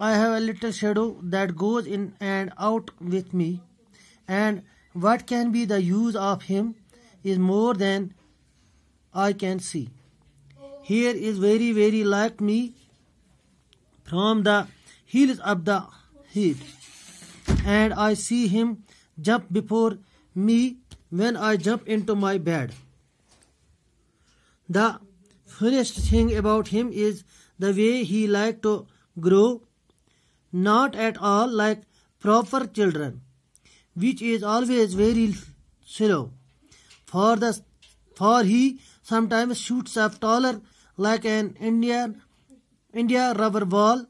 I have a little shadow that goes in and out with me, and what can be the use of him is more than I can see. Here is very, very like me from the hills of the heat, and I see him jump before me when I jump into my bed. The funniest thing about him is the way he like to grow, not at all like proper children, which is always very slow. For he sometimes shoots up taller like an India rubber ball,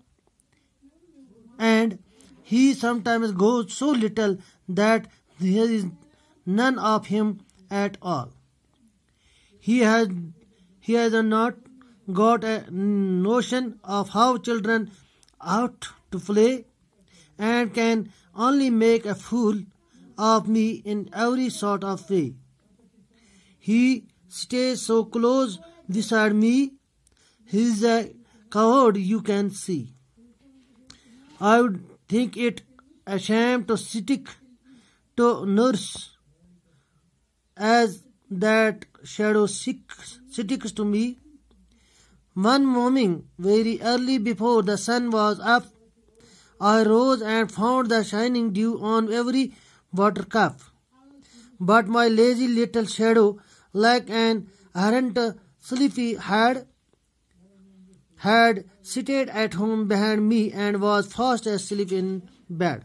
and he sometimes goes so little that there is none of him at all. He has not got a notion of how children ought to play, and can only make a fool of me in every sort of way. He stays so close beside me, he is a coward, you can see. I would think it a shame to stick to nurse as that shadow sticks to me. One morning, very early before the sun was up, I rose and found the shining dew on every buttercup. But my lazy little shadow, like an errant sleepy had seated at home behind me and was fast asleep in bed.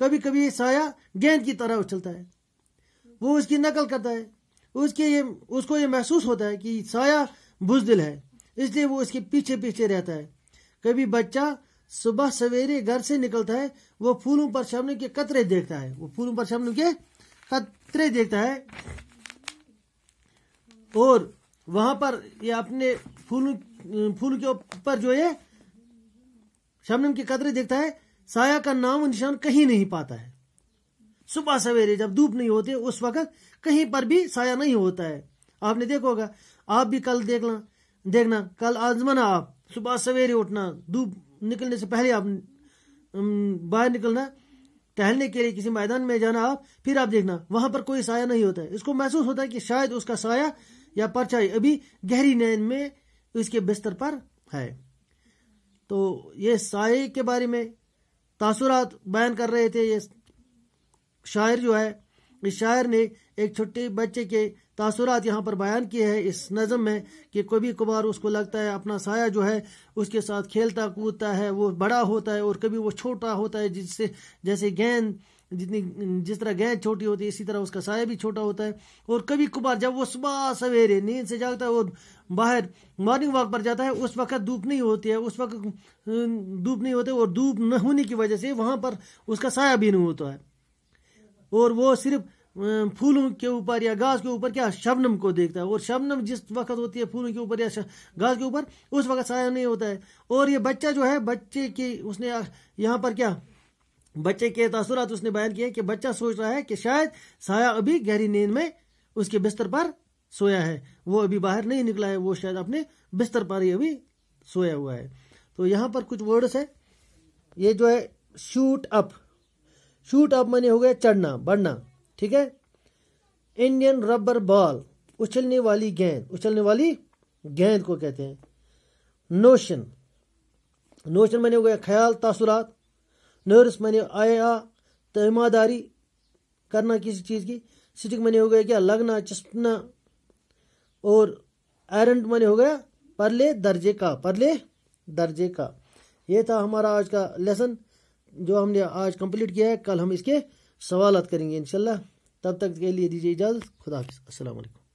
کبھی کبھی سایہ گیند کی طرح اچھلتا ہے، وہ اس کی نقل کرتا ہے، اس کو یہ محسوس ہوتا ہے کہ سایہ بزدل ہے، اس لیے وہ اس کے پیچھے پیچھے رہتا ہے۔ کبھی بچہ صبح سویرے گھر سے نکلتا ہے، وہ پھولوں پر شبنم کے قطرے دیکھتا ہے، اور وہاں پر یہ اپنے پھولوں کے اوپر جو یہ شبنم کے قطرے دیکھتا ہے، سایہ کا نام و نشان کہیں نہیں پاتا ہے۔ صبح سویرے جب دھوپ نہیں ہوتی اس وقت کہیں پر بھی سایہ نہیں ہوتا ہے۔ آپ نے دیکھا ہوگا، آپ بھی کل دیکھنا، کل آزمانا، آپ صبح سویرے اٹھنا، دھوپ نکلنے سے پہلے آپ باہر نکلنا، ٹہلنے کے لیے کسی میدان میں جانا، پھر آپ دیکھنا وہاں پر کوئی سایہ نہیں ہوتا ہے۔ اس کو محسوس ہوتا ہے کہ شاید اس کا سایہ یا پرچھائی ابھی گہری نیند میں اس کے بستر پر ہے۔ تو یہ سائے کے بارے میں تاثرات بیان کر رہے تھے یہ شاعر جو ہے، اس شاعر نے ایک چھوٹے بچے کے تاثرات یہاں پر بیان کیے ہیں اس نظم میں، کہ کبھی کبھار اس کو لگتا ہے اپنا سایہ جو ہے اس کے ساتھ کھیلتا کودتا ہے، وہ بڑا ہوتا ہے، اور کبھی وہ چھوٹا ہوتا ہے، جیسے گیند جس طرح گیند چھوٹی ہوتی ہے اسی طرح اس کا سایہ بھی چھوٹا ہوتا ہے۔ اور کبھی کبھار جب وہ صبح سویرے نیند سے جاگتا ہے اور باہر مارننگ واک پر جاتا ہے، اس وقت دھوپ نہیں ہوتی ہے، اور دھوپ نہ ہونے کی وجہ سے وہاں پر اس کا سایہ بھی نہیں ہوتا ہے، اور وہ صرف پھولوں کے اوپر یا گھاس کے اوپر شبنم کو دیکھتا ہے، اور شبنم جس وقت ہوتی ہے پھولوں کے اوپر یا گھاس کے اوپر اس وقت سایہ نہیں ہوتا ہے۔ اور یہ بچہ جو ہے، بچے کی اس نے یہاں پر بچے کے تاثرات اس نے بیان کیے کہ بچہ سوچ رہا ہے کہ شاید سایہ ابھی گہری نیند میں اس کے بستر پر سویا ہے، وہ ابھی باہر نہیں نکلا ہے، وہ شاید اپنے بستر پر ہی ابھی سویا ہوا ہے۔ تو یہاں پر کچھ ورڈز ہے، یہ جو ہے شوٹ اپ مانے ہو گیا چڑھنا بڑھنا، ٹھیک ہے۔ انڈین ربر بال، اچھلنے والی گیند کو کہتے ہیں۔ نوشن مانے ہو گیا خیال تاثرات۔ نرس مانے آیا تیمارداری کرنا کسی چیز کی۔ سٹک مانے ہو گیا لگنا چسپنا، اور ایرنٹ مانے ہو گیا پرلے درجے کا۔ یہ تھا ہمارا آج کا لیسن جو ہم نے آج کمپلیٹ کیا ہے۔ کل ہم اس کے سوالات کریں گے انشاءاللہ۔ تب تک کے لیے دیجیے اجازت، خدا حافظ، السلام علیکم۔